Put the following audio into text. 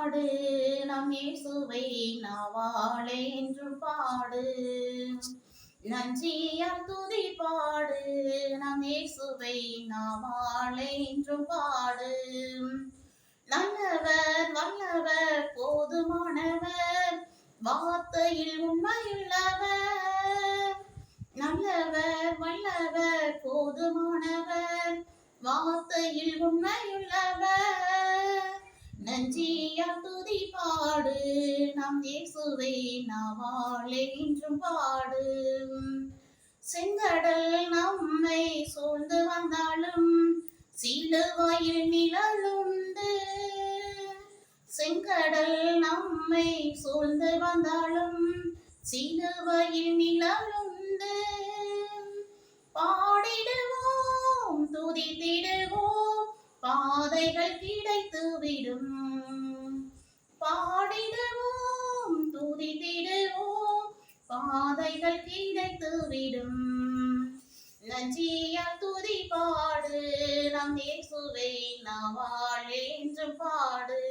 பாடு நம் இயேசுவை நாவாலே என்று பாடு. நன்றியால் துதி பாடு நம் இயேசுவை நாவாலே என்று பாடு. நல்லவர் வல்லவர் போதுமானவர் வார்த்தையில் உண்மையுள்ளவர். நல்லவர் வல்லவர் போதுமானவர் வார்த்தையில் உண்மையுள்ளவர். நன்றியால் துதி பாடு நம் இயேசுவை நாவாலே என்றும் பாடு. செங்கடல் நம்மை சூழ்ந்து வந்தாலும் சிலுவையில் நிழலுண்டு. செங்கடல் நம்மை சூழ்ந்து வந்தாலும் சிலுவையில் நிழலுண்டு. பாடிடுவோம் துதித்திடுவோம் பாதைகள் கிடைத்துவிடும். பாடிடுவோம் துதித்திடுவோம் பாதைகள் கிடைத்துவிடும். நன்றியால் துதி பாடு நம் இயேசுவை நாவாலே என்று பாடு.